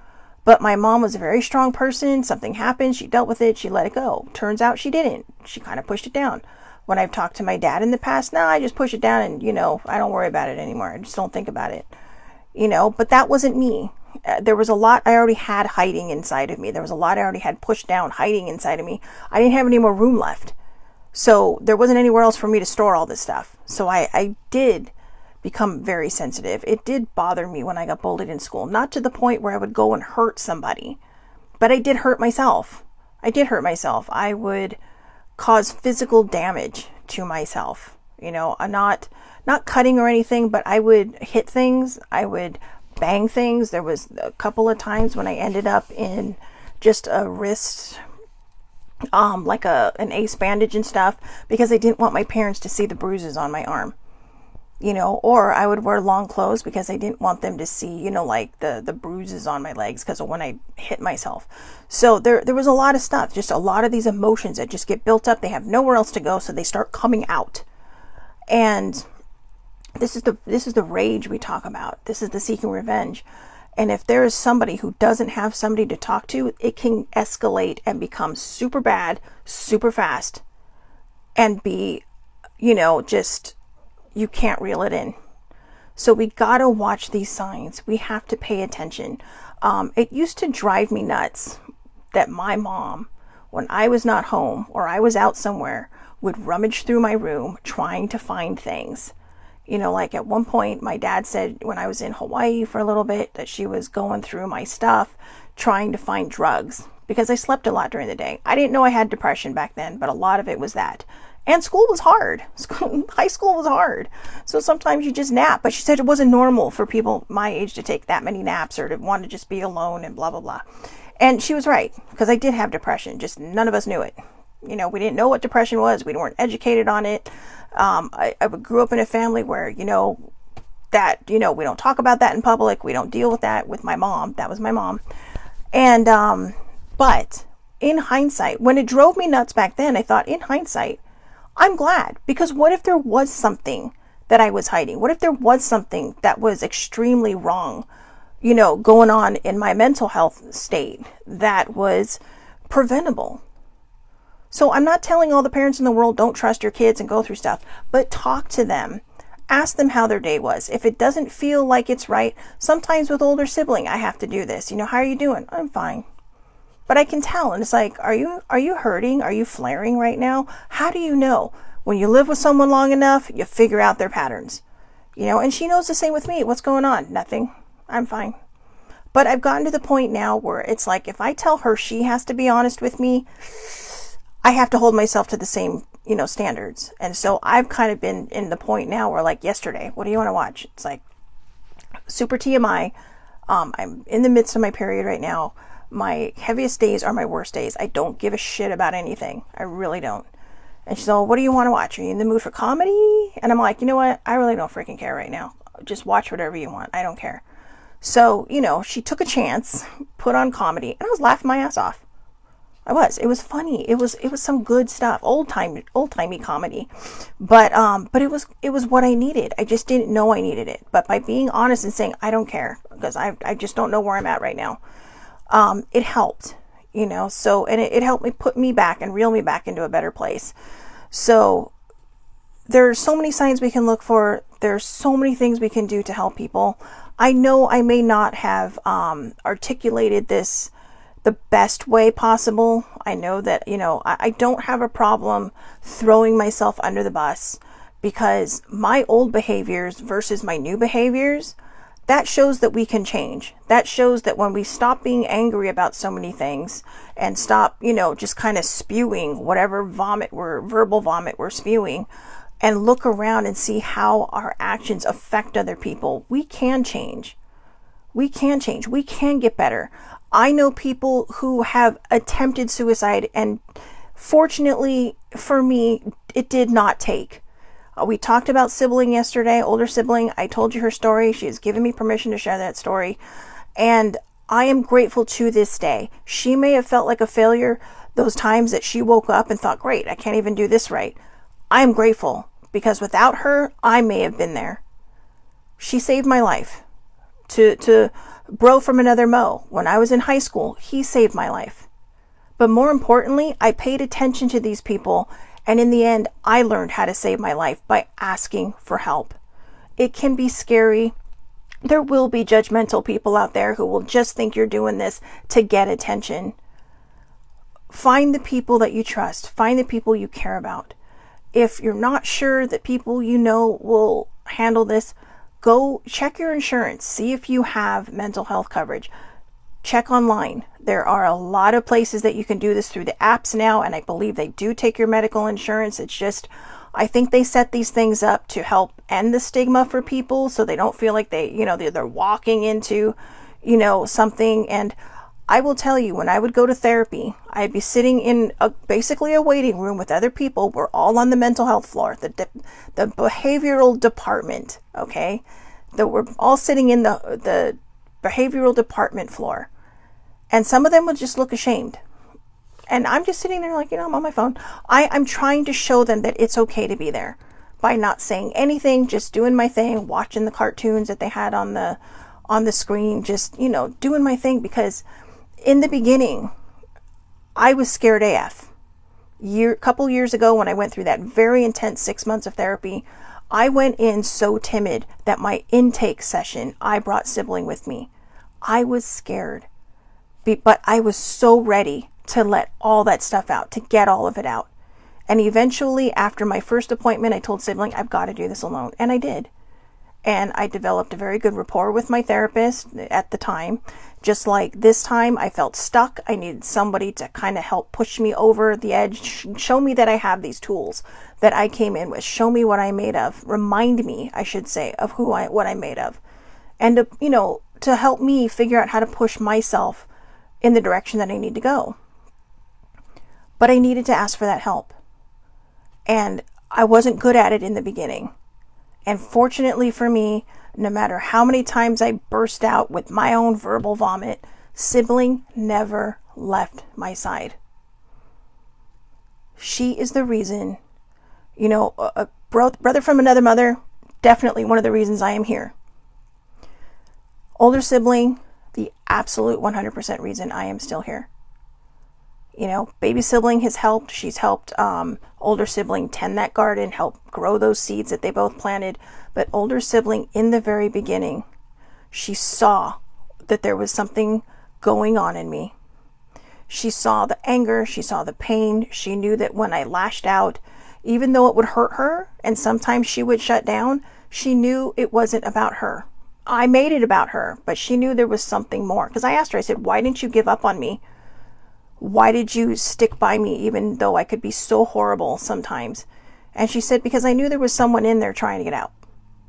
But my mom was a very strong person. Something happened. She dealt with it. She let it go. Turns out she didn't. She kind of pushed it down. When I've talked to my dad in the past, now I just push it down and, I don't worry about it anymore. I just don't think about it, but that wasn't me. There was a lot I already had hiding inside of me. There was a lot I already had pushed down hiding inside of me. I didn't have any more room left. So there wasn't anywhere else for me to store all this stuff. So I did become very sensitive. It did bother me when I got bullied in school. Not to the point where I would go and hurt somebody, but I did hurt myself. I would cause physical damage to myself. I'm not cutting or anything, but I would hit things. I would bang things. There was a couple of times when I ended up in just a wrist, like an ace bandage and stuff, because I didn't want my parents to see the bruises on my arm. Or I would wear long clothes because I didn't want them to see, like the bruises on my legs because of when I hit myself. So there was a lot of stuff, just a lot of these emotions that just get built up. They have nowhere else to go, so they start coming out. And this is the rage we talk about. This is the seeking revenge. And if there is somebody who doesn't have somebody to talk to, it can escalate and become super bad, super fast, and be, just, you can't reel it in. So we gotta watch these signs. We have to pay attention. It used to drive me nuts that my mom, when I was not home or I was out somewhere, would rummage through my room trying to find things. Like at one point, my dad said when I was in Hawaii for a little bit that she was going through my stuff, trying to find drugs, because I slept a lot during the day. I didn't know I had depression back then, but a lot of it was that. And school was hard. High school was hard. So sometimes you just nap. But she said it wasn't normal for people my age to take that many naps or to want to just be alone and blah, blah, blah. And she was right, because I did have depression. Just none of us knew it. We didn't know what depression was. We weren't educated on it. I grew up in a family where, we don't talk about that in public. We don't deal with that with my mom. That was my mom. And, but in hindsight, when it drove me nuts back then, I thought, in hindsight, I'm glad, because what if there was something that I was hiding? What if there was something that was extremely wrong, going on in my mental health state that was preventable? So I'm not telling all the parents in the world, don't trust your kids and go through stuff, but talk to them. Ask them how their day was. If it doesn't feel like it's right, sometimes with older sibling, I have to do this. How are you doing? I'm fine. But I can tell, and it's like, are you hurting? Are you flaring right now? How do you know? When you live with someone long enough, you figure out their patterns. And she knows the same with me. What's going on? Nothing. I'm fine. But I've gotten to the point now where it's like, if I tell her she has to be honest with me, I have to hold myself to the same, standards. And so I've kind of been in the point now where, like yesterday, what do you want to watch? It's like super TMI. I'm in the midst of my period right now. My heaviest days are my worst days. I don't give a shit about anything. I really don't. And she's all, what do you want to watch? Are you in the mood for comedy? And I'm like, you know what? I really don't freaking care right now. Just watch whatever you want. I don't care. So, she took a chance, put on comedy, and I was laughing my ass off. I was. It was funny. It was some good stuff. Old-timey comedy. But it was what I needed. I just didn't know I needed it. But by being honest and saying, I don't care, because I just don't know where I'm at right now. It helped, so, and it helped me put me back and reel me back into a better place. So there's so many signs we can look for. There's so many things we can do to help people. I know I may not have, articulated this the best way possible. I know that, I don't have a problem throwing myself under the bus, because my old behaviors versus my new behaviors, that shows that we can change. That shows that when we stop being angry about so many things and stop, just kind of spewing whatever verbal vomit we're spewing, and look around and see how our actions affect other people, we can change. We can change. We can get better. I know people who have attempted suicide, and fortunately for me, it did not take. We talked about sibling yesterday, older sibling. I told you her story. She has given me permission to share that story. And I am grateful to this day. She may have felt like a failure those times that she woke up and thought, great, I can't even do this right. I am grateful, because without her, I may have been there. She saved my life. to bro from another Mo. When I was in high school, he saved my life. But more importantly, I paid attention to these people, and in the end, I learned how to save my life by asking for help. It can be scary. There will be judgmental people out there who will just think you're doing this to get attention. Find the people that you trust. Find the people you care about. If you're not sure that people you know will handle this, go check your insurance. See if you have mental health coverage. Check online. There are a lot of places that you can do this through the apps now, and I believe they do take your medical insurance. It's just, I think they set these things up to help end the stigma for people so they don't feel like they're walking into, something. And I will tell you, when I would go to therapy, I'd be sitting in basically a waiting room with other people. We're all on the mental health floor, the behavioral department, okay? We're all sitting in the behavioral department floor. And some of them would just look ashamed. And I'm just sitting there like, I'm on my phone. I'm trying to show them that it's okay to be there by not saying anything, just doing my thing, watching the cartoons that they had on the screen, just, doing my thing. Because in the beginning, I was scared AF. Couple years ago, when I went through that very intense 6 months of therapy, I went in so timid that my intake session, I brought sibling with me. I was scared, but I was so ready to let all that stuff out, to get all of it out. And eventually, after my first appointment, I told sibling, I've got to do this alone. And I did. And I developed a very good rapport with my therapist at the time. Just like this time, I felt stuck. I needed somebody to kind of help push me over the edge, show me that I have these tools that I came in with, show me what I'm made of, remind me, I should say, of what I'm made of. And to help me figure out how to push myself in the direction that I need to go. But I needed to ask for that help. And I wasn't good at it in the beginning. And fortunately for me, no matter how many times I burst out with my own verbal vomit, sibling never left my side. She is the reason, a brother from another mother, definitely one of the reasons I am here. Older sibling, the absolute 100% reason I am still here. Baby sibling has helped. She's helped older sibling tend that garden, help grow those seeds that they both planted. But older sibling, in the very beginning, she saw that there was something going on in me. She saw the anger. She saw the pain. She knew that when I lashed out, even though it would hurt her, and sometimes she would shut down, she knew it wasn't about her. I made it about her, but she knew there was something more. Because I asked her, I said, why didn't you give up on me? Why did you stick by me even though I could be so horrible sometimes? And she said, because I knew there was someone in there trying to get out.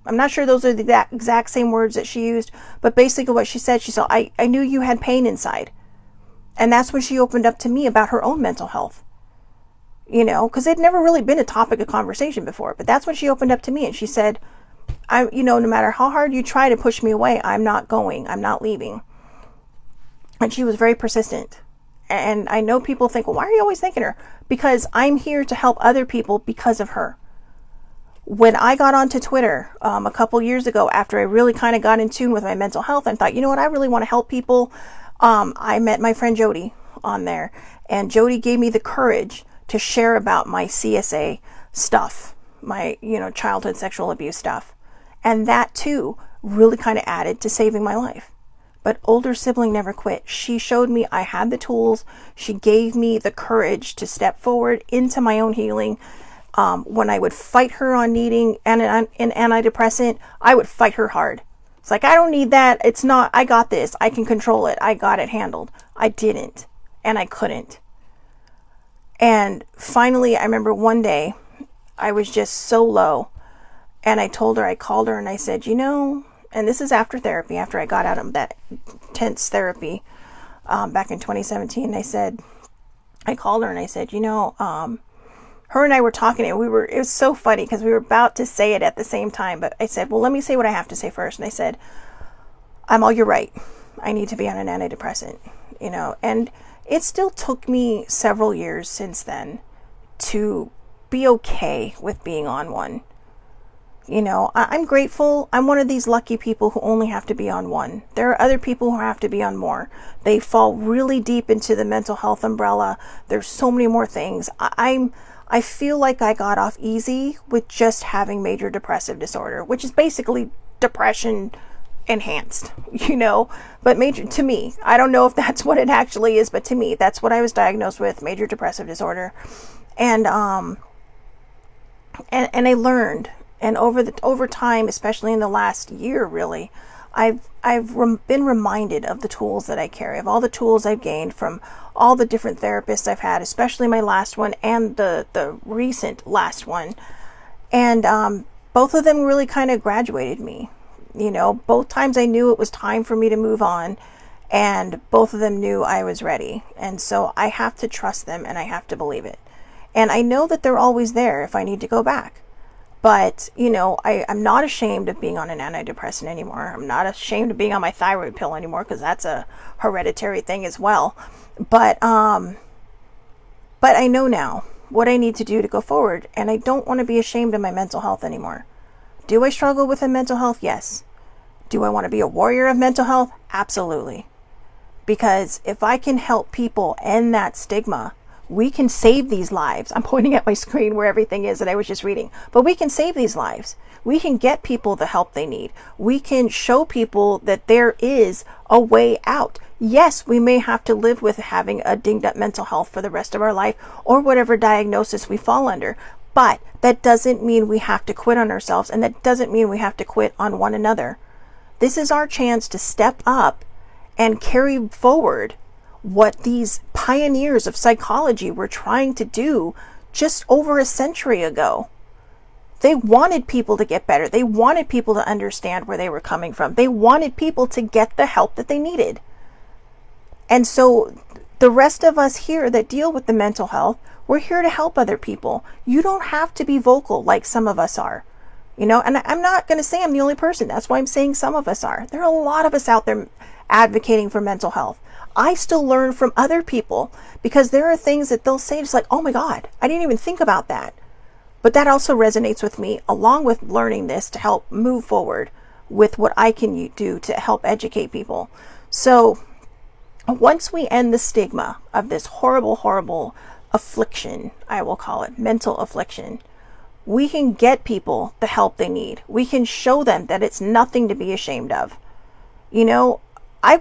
I'm not sure those are the exact same words that she used, but basically what she said, I knew you had pain inside. And that's when she opened up to me about her own mental health. Because it'd never really been a topic of conversation before, but that's when she opened up to me and she said, no matter how hard you try to push me away, I'm not going, I'm not leaving. And she was very persistent. And I know people think, well, why are you always thanking her? Because I'm here to help other people because of her. When I got onto Twitter a couple years ago, after I really kind of got in tune with my mental health and thought, you know what, I really want to help people. I met my friend Jody on there, and Jody gave me the courage to share about my CSA stuff, my, childhood sexual abuse stuff. And that too really kind of added to saving my life. But older sibling never quit. She showed me I had the tools. She gave me the courage to step forward into my own healing. When I would fight her on needing an antidepressant, I would fight her hard. It's like, I don't need that. It's not, I got this. I can control it. I got it handled. I didn't. And I couldn't. And finally, I remember one day, I was just so low. And I called her and I said, and this is after therapy, after I got out of that intense therapy back in 2017. I called her and I said, her and I were talking, and it was so funny because we were about to say it at the same time, but I said, well, let me say what I have to say first. And I said, you're right. I need to be on an antidepressant, and it still took me several years since then to be okay with being on one. You know, I'm grateful. I'm one of these lucky people who only have to be on one. There are other people who have to be on more. They fall really deep into the mental health umbrella. There's so many more things. I feel like I got off easy with just having major depressive disorder, which is basically depression enhanced, you know, but major to me, I don't know if that's what it actually is, but to me, that's what I was diagnosed with, major depressive disorder. And I learned, and over time, especially in the last year, really, been reminded of the tools that I carry, of all the tools I've gained from all the different therapists I've had, especially my last one and the recent last one. And both of them really kind of graduated me. You know, both times I knew it was time for me to move on, and both of them knew I was ready. And so I have to trust them, and I have to believe it. And I know that they're always there if I need to go back. But, you know, I'm not ashamed of being on an antidepressant anymore. I'm not ashamed of being on my thyroid pill anymore, because that's a hereditary thing as well. But I know now what I need to do to go forward, and I don't want to be ashamed of my mental health anymore. Do I struggle with mental health? Yes. Do I want to be a warrior of mental health? Absolutely. Because if I can help people end that stigma, we can save these lives. I'm pointing at my screen where everything is that I was just reading. But we can save these lives. We can get people the help they need. We can show people that there is a way out. Yes, we may have to live with having a dinged up mental health for the rest of our life, or whatever diagnosis we fall under. But that doesn't mean we have to quit on ourselves, and that doesn't mean we have to quit on one another. This is our chance to step up and carry forward what these pioneers of psychology were trying to do just over a century ago. They wanted people to get better. They wanted people to understand where they were coming from. They wanted people to get the help that they needed. And so the rest of us here that deal with the mental health, we're here to help other people. You don't have to be vocal like some of us are. You know, and I'm not going to say I'm the only person. That's why I'm saying some of us are. There are a lot of us out there advocating for mental health. I still learn from other people, because there are things that they'll say, just like, oh my God, I didn't even think about that. But that also resonates with me, along with learning this to help move forward with what I can do to help educate people. So once we end the stigma of this horrible, horrible affliction, I will call it mental affliction, we can get people the help they need. We can show them that it's nothing to be ashamed of. You know, I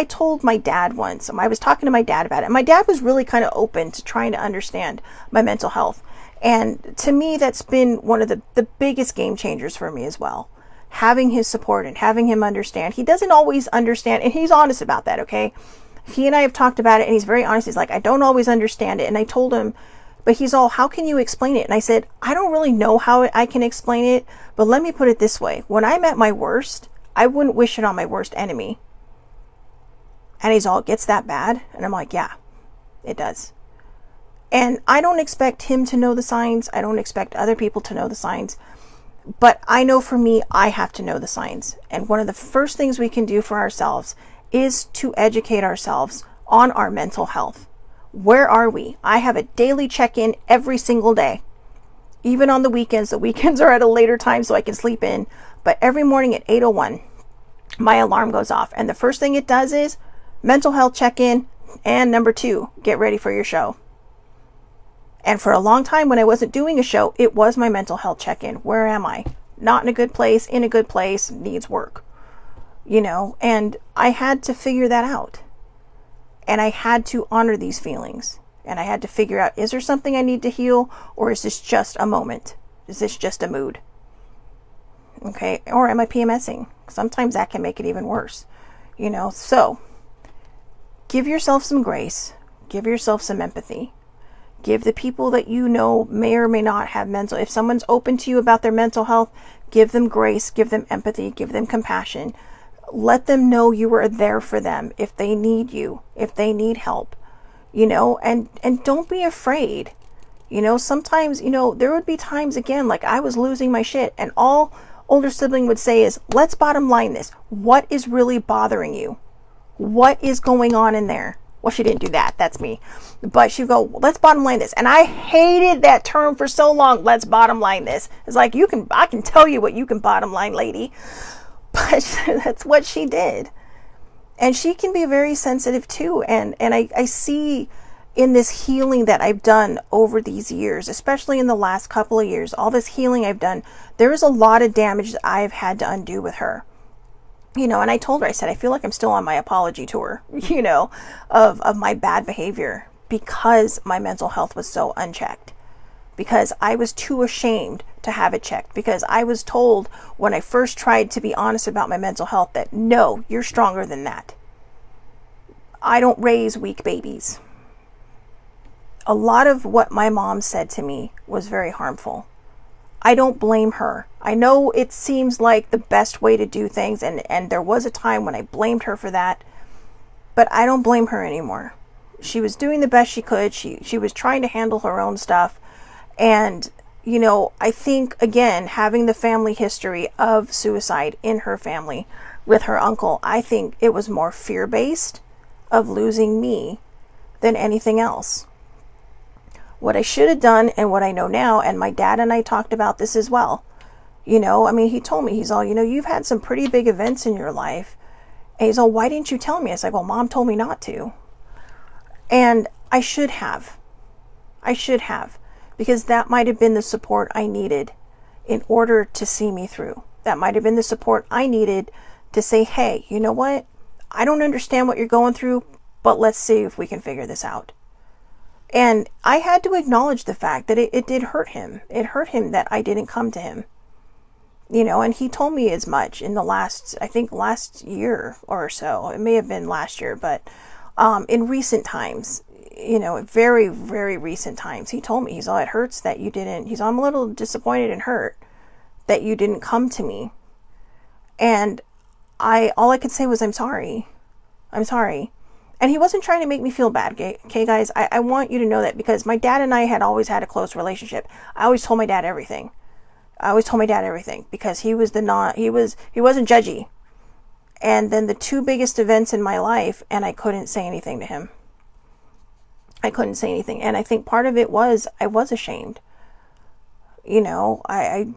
told my dad once, I was talking to my dad about it. My dad was really kind of open to trying to understand my mental health. And to me, that's been one of the biggest game changers for me as well. Having his support and having him understand. He doesn't always understand, and he's honest about that, okay? He and I have talked about it, and he's very honest. He's like, I don't always understand it. And I told him, but he's all, how can you explain it? And I said, I don't really know how I can explain it, but let me put it this way. When I'm at my worst, I wouldn't wish it on my worst enemy. And he's all, it gets that bad? And I'm like, yeah, it does. And I don't expect him to know the signs. I don't expect other people to know the signs. But I know for me, I have to know the signs. And one of the first things we can do for ourselves is to educate ourselves on our mental health. Where are we? I have a daily check-in every single day. Even on the weekends. The weekends are at a later time so I can sleep in. But every morning at 8:01, my alarm goes off. And the first thing it does is mental health check-in. And number 2, get ready for your show. And for a long time when I wasn't doing a show, it was my mental health check-in. Where am I? Not in a good place, in a good place, needs work. You know, and I had to figure that out. And I had to honor these feelings. And I had to figure out, is there something I need to heal? Or is this just a moment? Is this just a mood? Okay, or am I PMSing? Sometimes that can make it even worse. You know, so give yourself some grace. Give yourself some empathy. Give the people that you know may or may not have mental, if someone's open to you about their mental health, give them grace, give them empathy, give them compassion. Let them know you are there for them if they need you, if they need help, you know, and don't be afraid. You know, sometimes, you know, there would be times again, like I was losing my shit, and all older sibling would say is, let's bottom line this. What is really bothering you? What is going on in there? Well, she didn't do that. That's me. But she'd go, let's bottom line this. And I hated that term for so long. Let's bottom line this. It's like, I can tell you what you can bottom line, lady. But that's what she did. And she can be very sensitive too. And I see in this healing that I've done over these years, especially in the last couple of years, all this healing I've done, there is a lot of damage that I've had to undo with her. And I told her, I said, I feel like I'm still on my apology tour, of my bad behavior because my mental health was so unchecked, because I was too ashamed to have it checked, because I was told when I first tried to be honest about my mental health that, no, you're stronger than that. I don't raise weak babies. A lot of what my mom said to me was very harmful. I don't blame her. I know it seems like the best way to do things, and there was a time when I blamed her for that, but I don't blame her anymore. She was doing the best she could. She was trying to handle her own stuff. And, I think, again, having the family history of suicide in her family with her uncle, I think it was more fear-based of losing me than anything else. What I should have done, and what I know now, and my dad and I talked about this as well. He told me, he's all, you've had some pretty big events in your life. And he's all, why didn't you tell me? I was like, well, Mom told me not to. And I should have. Because that might have been the support I needed in order to see me through. That might have been the support I needed to say, hey, you know what? I don't understand what you're going through, but let's see if we can figure this out. And I had to acknowledge the fact that it did hurt him. It hurt him that I didn't come to him. And he told me as much in the last year or so. It may have been last year, but in recent times, very, very recent times, he told me, he's all, it hurts that you didn't, he's all, I'm a little disappointed and hurt that you didn't come to me. And all I could say was, I'm sorry. And he wasn't trying to make me feel bad, okay, guys? I want you to know that, because my dad and I had always had a close relationship. I always told my dad everything. Because he wasn't judgy. And then the two biggest events in my life, and I couldn't say anything to him. And I think part of it was I was ashamed. I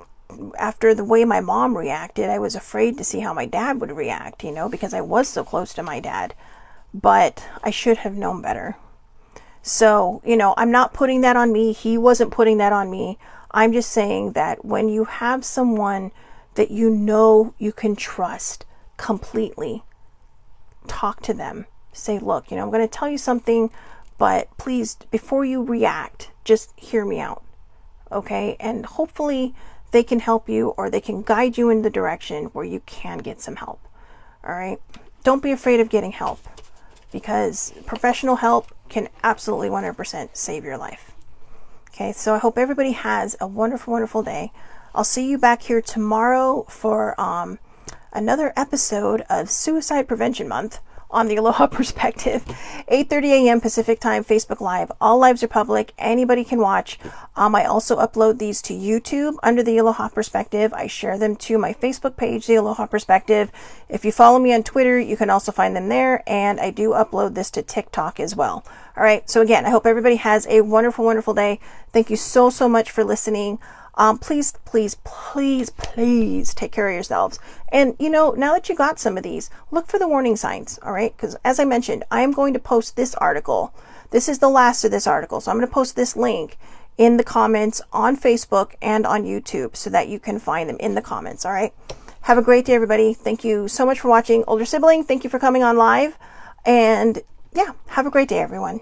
after the way my mom reacted, I was afraid to see how my dad would react, because I was so close to my dad. But I should have known better. So, I'm not putting that on me. He wasn't putting that on me. I'm just saying that when you have someone that you can trust completely, talk to them. Say, look, I'm going to tell you something, but please, before you react, just hear me out. Okay? And hopefully they can help you, or they can guide you in the direction where you can get some help. All right? Don't be afraid of getting help, because professional help can absolutely 100% save your life. Okay, so I hope everybody has a wonderful, wonderful day. I'll see you back here tomorrow for another episode of Suicide Prevention Month on the Aloha Perspective, 8:30 a.m. Pacific Time, Facebook Live. All lives are public. Anybody can watch. I also upload these to YouTube under the Aloha Perspective. I share them to my Facebook page, the Aloha Perspective. If you follow me on Twitter, you can also find them there. And I do upload this to TikTok as well. All right. So again, I hope everybody has a wonderful, wonderful day. Thank you so, so much for listening. Please take care of yourselves. And, now that you got some of these, look for the warning signs, all right? Because as I mentioned, I am going to post this article. This is the last of this article. So I'm going to post this link in the comments on Facebook and on YouTube so that you can find them in the comments, all right? Have a great day, everybody. Thank you so much for watching. Older sibling, thank you for coming on live. And yeah, have a great day, everyone.